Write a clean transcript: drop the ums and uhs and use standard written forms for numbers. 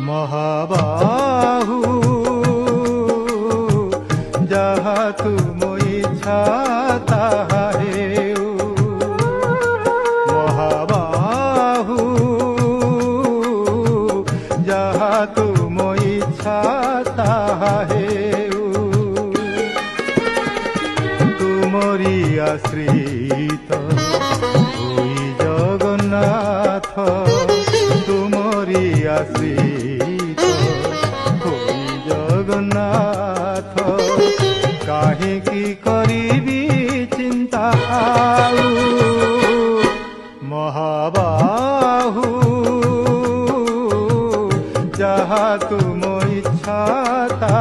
মহাবাহু যাহা তুম ইচ্ছা তাহা হেউ। মহাবাহু যাহা তুম ইচ্ছা তাহা হেউ। তুমরি আশ্রিত হই জগন্নাথ, তুমরি আশ্রিত হই জগন্নাথ। কাহিকি করিবি চিন্তা আউ। মহাবাহু যাহা তুম ইচ্ছা তা